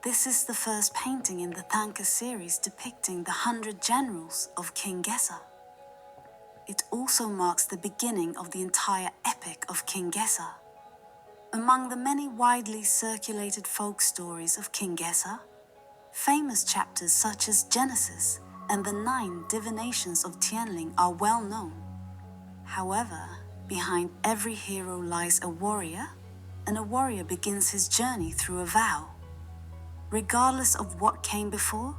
This is the first painting in the Tanka series depicting the 100 generals of King Gesar. It also marks the beginning of the entire epic of King Gesar. Among the many widely circulated folk stories of King Gesar, famous chapters such as Genesis and the 9 divinations of Tianling are well known. However, behind every hero lies a warrior, and a warrior begins his journey through a vow. Regardless of what came before,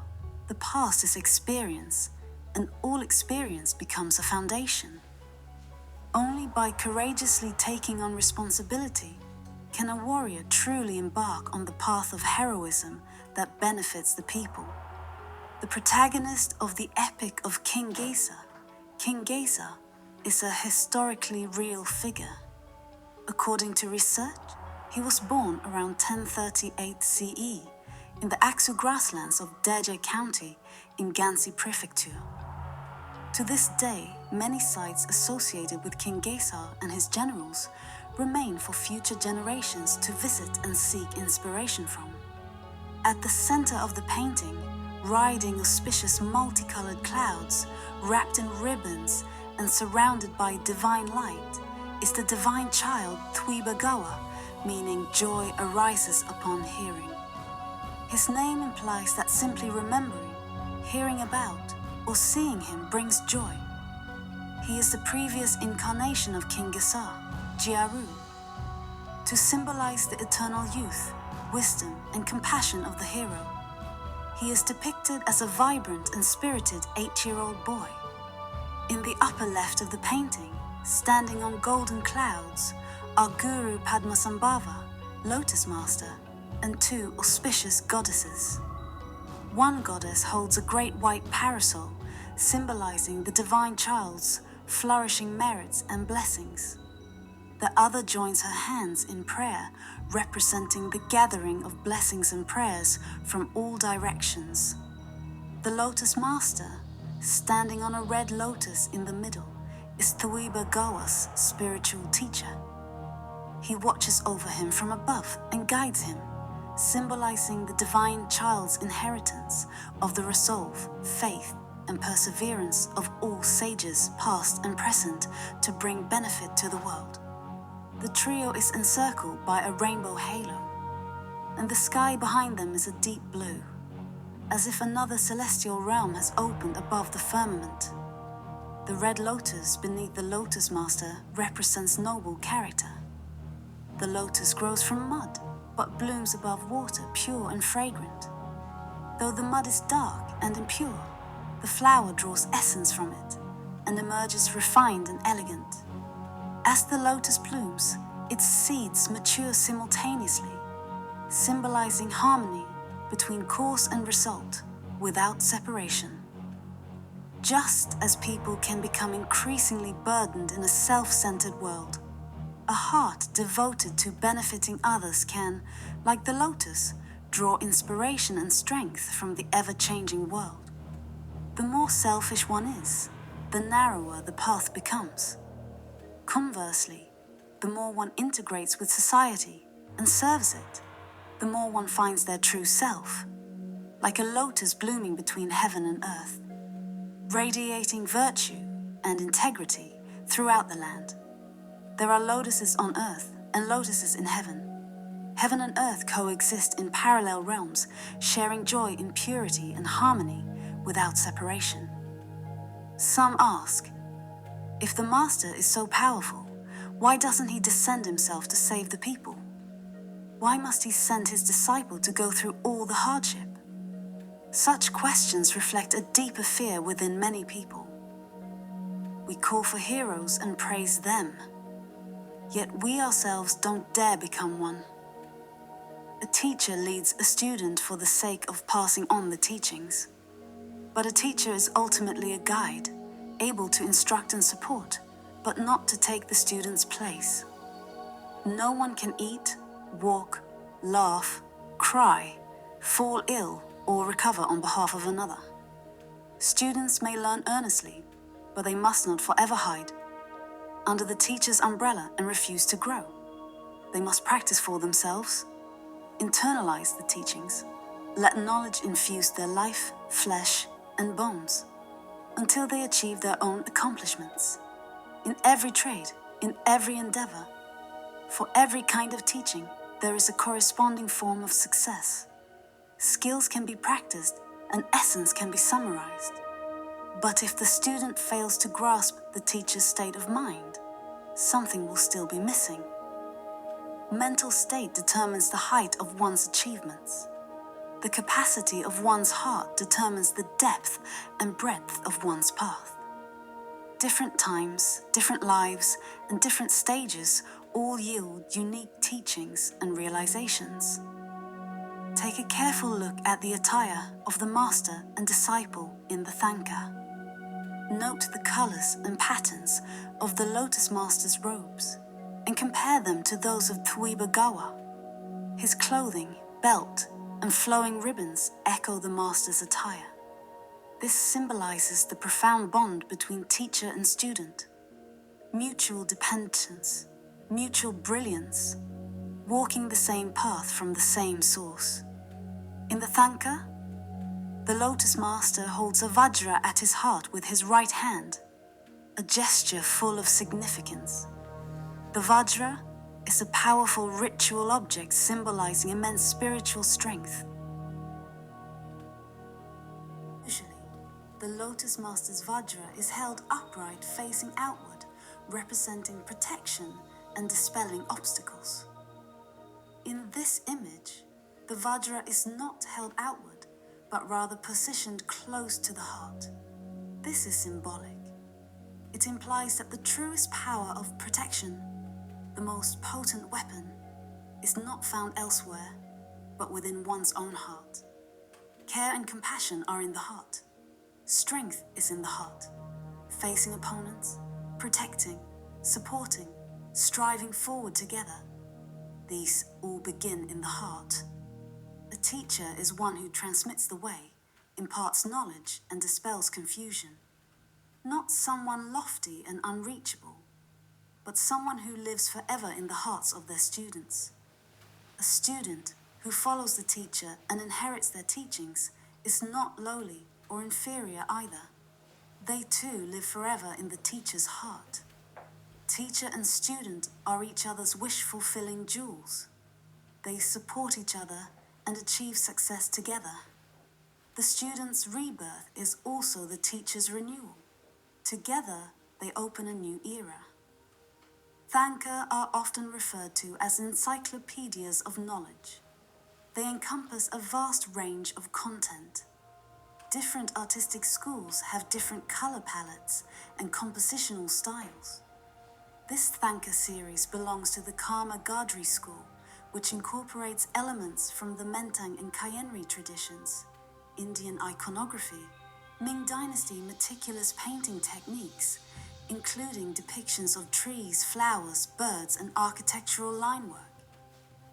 the past is experience, and all experience becomes a foundation. Only by courageously taking on responsibility can a warrior truly embark on the path of heroism that benefits the people. The protagonist of the epic of King Gesar, is a historically real figure. According to research, he was born around 1038 CE in the Aksu grasslands of Deje County in Gansi Prefecture. To this day, many sites associated with King Gesar and his generals remain for future generations to visit and seek inspiration from. At the center of the painting, riding auspicious multicolored clouds, wrapped in ribbons and surrounded by divine light, is the divine child Thuiba Gawa, meaning joy arises upon hearing. His name implies that simply remembering, hearing about, or seeing him brings joy. He is the previous incarnation of King Gesar, Jiaru. To symbolize the eternal youth, wisdom, and compassion of the hero, he is depicted as a vibrant and spirited 8-year-old boy. In the upper left of the painting, standing on golden clouds, are Guru Padmasambhava, Lotus Master, and 2 auspicious goddesses. One goddess holds a great white parasol, symbolizing the divine child's flourishing merits and blessings. The other joins her hands in prayer, representing the gathering of blessings and prayers from all directions. The Lotus Master, standing on a red lotus in the middle, is Thuiba Gawa's spiritual teacher. He watches over him from above and guides him, symbolizing the divine child's inheritance of the resolve, faith, and perseverance of all sages past and present to bring benefit to the world. The trio is encircled by a rainbow halo, and the sky behind them is a deep blue, as if another celestial realm has opened above the firmament. The red lotus beneath the Lotus Master represents noble character. The lotus grows from mud, but blooms above water, pure and fragrant. Though the mud is dark and impure, the flower draws essence from it and emerges refined and elegant. As the lotus blooms, its seeds mature simultaneously, symbolizing harmony between cause and result, without separation. Just as people can become increasingly burdened in a self-centered world, a heart devoted to benefiting others can, like the lotus, draw inspiration and strength from the ever-changing world. The more selfish one is, the narrower the path becomes. Conversely, the more one integrates with society and serves it, the more one finds their true self, like a lotus blooming between heaven and earth, radiating virtue and integrity throughout the land. There are lotuses on earth and lotuses in heaven. Heaven and earth coexist in parallel realms, sharing joy in purity and harmony without separation. Some ask, if the Master is so powerful, why doesn't he descend himself to save the people? Why must he send his disciple to go through all the hardship? Such questions reflect a deeper fear within many people. We call for heroes and praise them, yet we ourselves don't dare become one. A teacher leads a student for the sake of passing on the teachings, but a teacher is ultimately a guide, able to instruct and support, but not to take the student's place. No one can eat, walk, laugh, cry, fall ill, or recover on behalf of another. Students may learn earnestly, but they must not forever hide under the teacher's umbrella and refuse to grow. They must practice for themselves, internalize the teachings, let knowledge infuse their life, flesh, and bones, until they achieve their own accomplishments. In every trade, in every endeavor, for every kind of teaching, there is a corresponding form of success. Skills can be practiced, and essence can be summarized. But if the student fails to grasp the teacher's state of mind, something will still be missing. Mental state determines the height of one's achievements. The capacity of one's heart determines the depth and breadth of one's path. Different times, different lives, and different stages all yield unique teachings and realizations. Take a careful look at the attire of the master and disciple in the Thangka. Note the colors and patterns of the Lotus Master's robes and compare them to those of Thuiba Gawa. His clothing, belt, and flowing ribbons echo the Master's attire. This symbolizes the profound bond between teacher and student, mutual dependence, mutual brilliance, walking the same path from the same source. In the Thangka, the Lotus Master holds a Vajra at his heart with his right hand, a gesture full of significance. The Vajra is a powerful ritual object symbolizing immense spiritual strength. Usually, the Lotus Master's Vajra is held upright facing outward, representing protection and dispelling obstacles. In this image, the Vajra is not held outward, but rather positioned close to the heart. This is symbolic. It implies that the truest power of protection, the most potent weapon, is not found elsewhere, but within one's own heart. Care and compassion are in the heart. Strength is in the heart. Facing opponents, protecting, supporting, striving forward together. These all begin in the heart. A teacher is one who transmits the way, imparts knowledge, and dispels confusion. Not someone lofty and unreachable, but someone who lives forever in the hearts of their students. A student who follows the teacher and inherits their teachings is not lowly or inferior either. They too live forever in the teacher's heart. Teacher and student are each other's wish-fulfilling jewels. They support each other and achieve success together. The student's rebirth is also the teacher's renewal. Together, they open a new era. Thangka are often referred to as encyclopedias of knowledge. They encompass a vast range of content. Different artistic schools have different color palettes and compositional styles. This Thangka series belongs to the Karma Gadri school, which incorporates elements from the Mentang and Kyenri traditions, Indian iconography, Ming Dynasty meticulous painting techniques, including depictions of trees, flowers, birds, and architectural line work,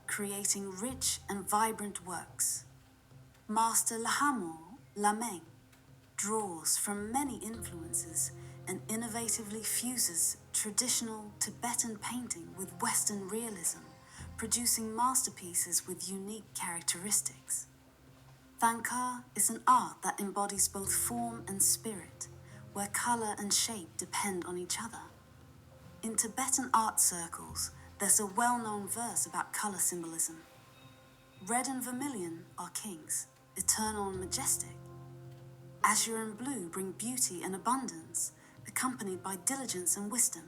creating rich and vibrant works. Master Lahamo Lameng draws from many influences and innovatively fuses traditional Tibetan painting with Western realism, producing masterpieces with unique characteristics. Thangka is an art that embodies both form and spirit, where color and shape depend on each other. In Tibetan art circles, there's a well-known verse about color symbolism. Red and vermilion are kings, eternal and majestic. Azure and blue bring beauty and abundance, accompanied by diligence and wisdom.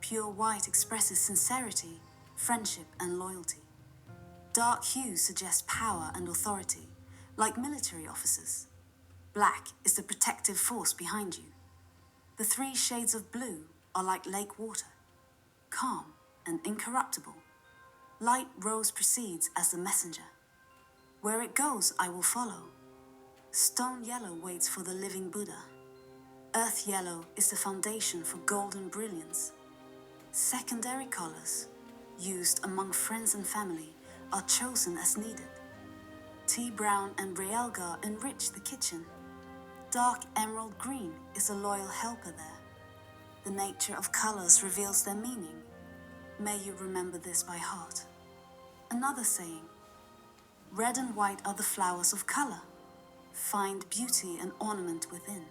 Pure white expresses sincerity, friendship, and loyalty. Dark hues suggest power and authority, like military officers. Black is the protective force behind you. The three shades of blue are like lake water, calm and incorruptible. Light rose precedes as the messenger. Where it goes, I will follow. Stone yellow waits for the living Buddha. Earth yellow is the foundation for golden brilliance. Secondary colors, used among friends and family, are chosen as needed. Tea brown and realgar enrich the kitchen. Dark emerald green is a loyal helper there. The nature of colors reveals their meaning. May you remember this by heart. Another saying, Red and white are the flowers of color. Find beauty and ornament within.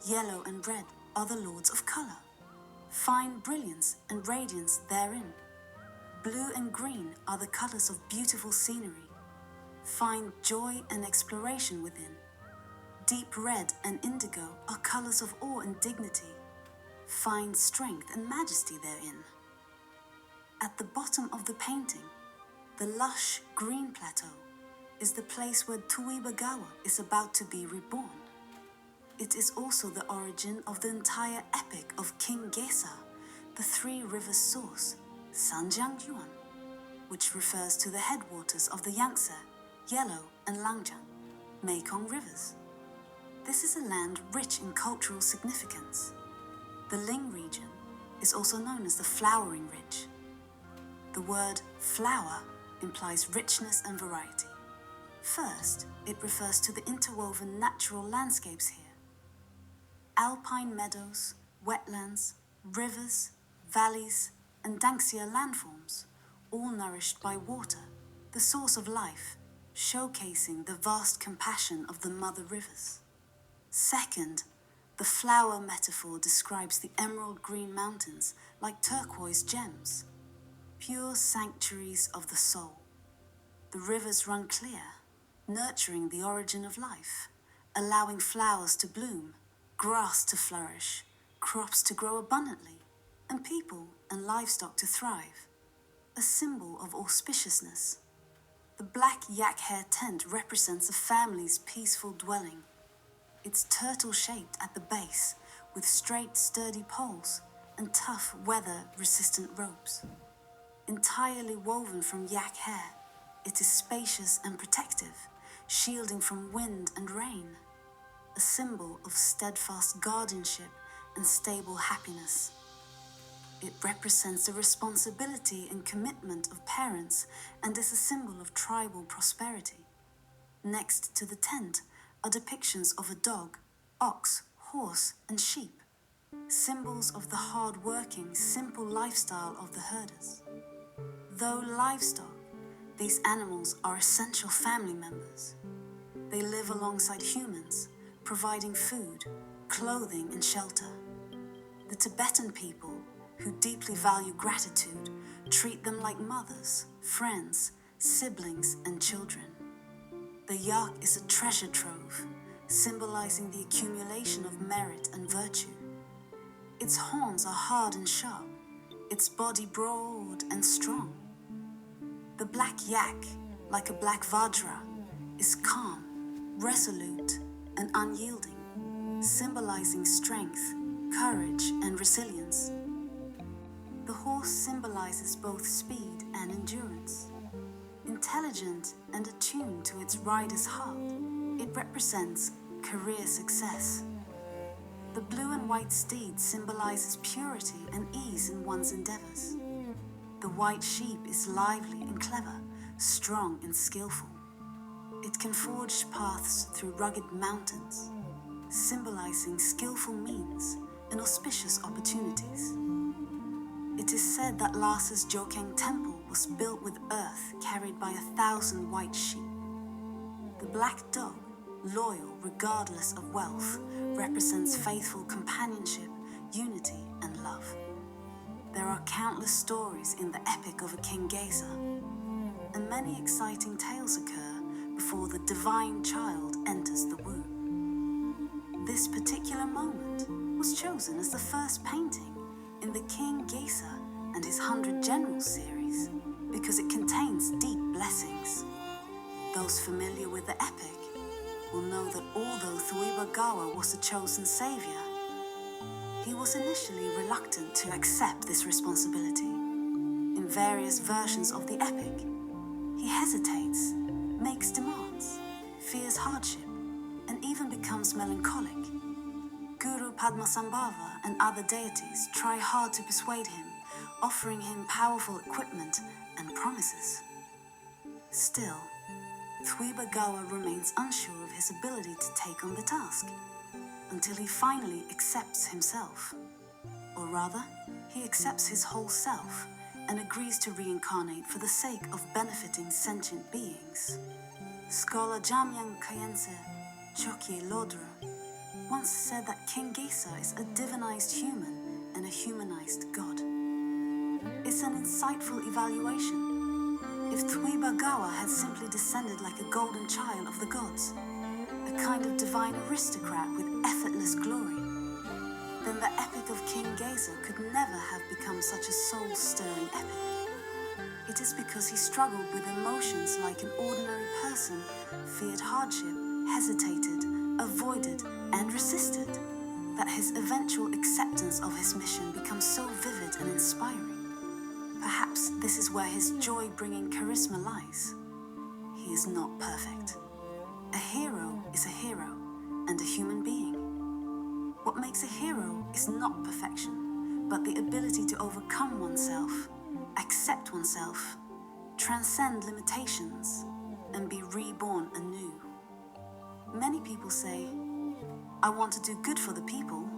Yellow and red are the lords of color. Find brilliance and radiance therein. Blue and green are the colors of beautiful scenery. Find joy and exploration within. Deep red and indigo are colors of awe and dignity. Find strength and majesty therein. At the bottom of the painting, the lush green plateau is the place where Tuibagawa is about to be reborn. It is also the origin of the entire epic of King Gesar, the three rivers source, Sanjiangyuan, which refers to the headwaters of the Yangtze, Yellow and Langjiang, Mekong rivers. This is a land rich in cultural significance. The Ling region is also known as the Flowering Ridge. The word flower implies richness and variety. First, it refers to the interwoven natural landscapes here. Alpine meadows, wetlands, rivers, valleys, and Danksia landforms, all nourished by water, the source of life, showcasing the vast compassion of the mother rivers. Second, the flower metaphor describes the emerald green mountains like turquoise gems, pure sanctuaries of the soul. The rivers run clear, nurturing the origin of life, allowing flowers to bloom, grass to flourish, crops to grow abundantly, and people and livestock to thrive, a symbol of auspiciousness. The black yak hair tent represents a family's peaceful dwelling. It's turtle-shaped at the base, with straight, sturdy poles and tough, weather-resistant ropes. Entirely woven from yak hair, it is spacious and protective, shielding from wind and rain, a symbol of steadfast guardianship and stable happiness. It represents the responsibility and commitment of parents and is a symbol of tribal prosperity. Next to the tent are depictions of a dog, ox, horse, and sheep, symbols of the hard-working, simple lifestyle of the herders. Though livestock, these animals are essential family members. They live alongside humans, providing food, clothing, and shelter. The Tibetan people, who deeply value gratitude, treat them like mothers, friends, siblings, and children. The yak is a treasure trove, symbolizing the accumulation of merit and virtue. Its horns are hard and sharp, its body broad and strong. The black yak, like a black vajra, is calm, resolute, and unyielding, symbolizing strength, courage, and resilience. The horse symbolizes both speed and endurance. Intelligent and attuned to its rider's heart, it represents career success. The blue and white steed symbolizes purity and ease in one's endeavors. The white sheep is lively and clever, strong and skillful. It can forge paths through rugged mountains, symbolizing skillful means and auspicious opportunities. It is said that Lasa's Jokeng temple was built with earth carried by 1,000 white sheep. The black dog, loyal regardless of wealth, represents faithful companionship, unity, and love. There are countless stories in the epic of a King Gesar, and many exciting tales occur before the divine child enters the womb. This particular moment was chosen as the first painting in the King Gesar and his 100 Generals series because it contains deep blessings. Those familiar with the epic will know that although Thuibagawa was the chosen savior, he was initially reluctant to accept this responsibility. In various versions of the epic, he hesitates, makes demands, fears hardship, and even becomes melancholic. Guru Padmasambhava and other deities try hard to persuade him, offering him powerful equipment and promises. Still, Thuibagawa remains unsure of his ability to take on the task, until he finally accepts himself. Or rather, he accepts his whole self, and agrees to reincarnate for the sake of benefiting sentient beings. Scholar Jamyang Kyense Chokye Lodro once said that King Gesar is a divinized human and a humanized god. It's an insightful evaluation. If Thuiba Gawa had simply descended like a golden child of the gods, a kind of divine aristocrat with effortless glory, then the epic of King Gesar could never have become such a soul-stirring epic. It is because he struggled with emotions like an ordinary person, feared hardship, hesitated, avoided, and resisted, that his eventual acceptance of his mission becomes so vivid and inspiring. Perhaps this is where his joy-bringing charisma lies. He is not perfect. A hero is a hero and a human being. What makes a hero is not perfection, but the ability to overcome oneself, accept oneself, transcend limitations, and be reborn anew. Many people say, I want to do good for the people,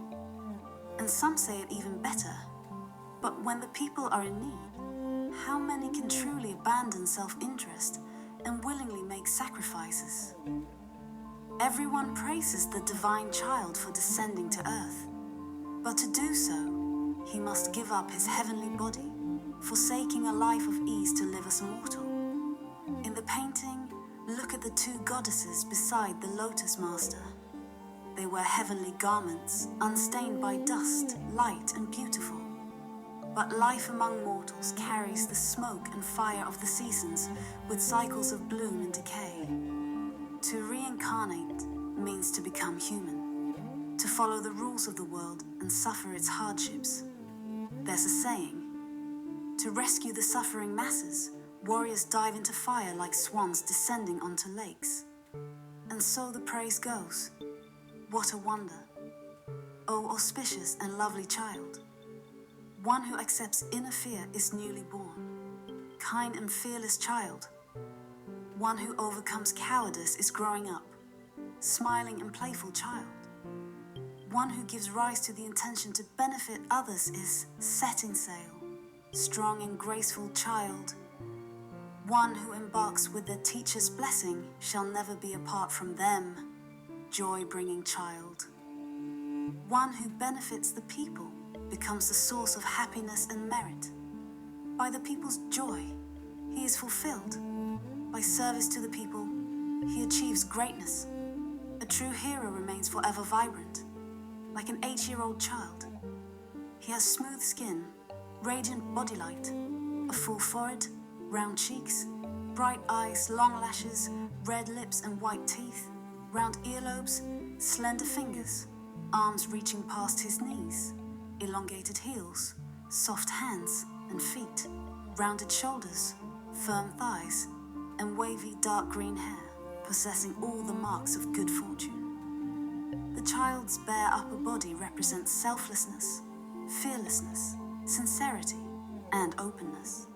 and some say it even better. But when the people are in need, how many can truly abandon self-interest and willingly make sacrifices? Everyone praises the divine child for descending to earth, but to do so, he must give up his heavenly body, forsaking a life of ease to live as a mortal. In the painting, look at the two goddesses beside the lotus master. They wear heavenly garments, unstained by dust, light and beautiful. But life among mortals carries the smoke and fire of the seasons with cycles of bloom and decay. To reincarnate means to become human, to follow the rules of the world and suffer its hardships. There's a saying, to rescue the suffering masses, warriors dive into fire like swans descending onto lakes. And so the praise goes. What a wonder. O auspicious and lovely child. One who accepts inner fear is newly born. Kind and fearless child. One who overcomes cowardice is growing up. Smiling and playful child. One who gives rise to the intention to benefit others is setting sail. Strong and graceful child. One who embarks with their teacher's blessing shall never be apart from them. Joy-bringing child. One who benefits the people becomes the source of happiness and merit. By the people's joy, he is fulfilled. By service to the people, he achieves greatness. A true hero remains forever vibrant, like an 8-year-old child. He has smooth skin, radiant body light, a full forehead, round cheeks, bright eyes, long lashes, red lips and white teeth, round earlobes, slender fingers, arms reaching past his knees, elongated heels, soft hands and feet, rounded shoulders, firm thighs, and wavy dark green hair, possessing all the marks of good fortune. The child's bare upper body represents selflessness, fearlessness, sincerity, and openness.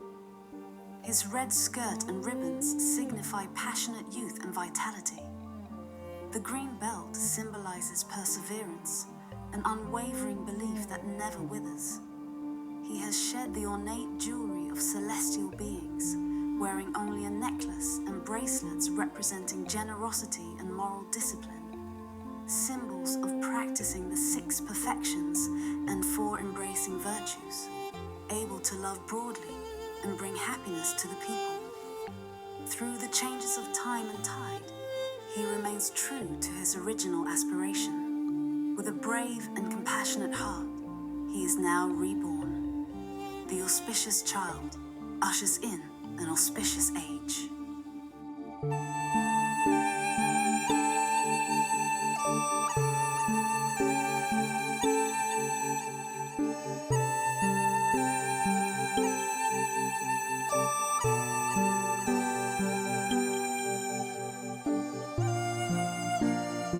His red skirt and ribbons signify passionate youth and vitality. The green belt symbolizes perseverance, an unwavering belief that never withers. He has shed the ornate jewelry of celestial beings, wearing only a necklace and bracelets representing generosity and moral discipline, symbols of practicing the 6 perfections and 4 embracing virtues, able to love broadly and bring happiness to the people. Through the changes of time and tide, he remains true to his original aspiration. With a brave and compassionate heart, he is now reborn. The auspicious child ushers in an auspicious age.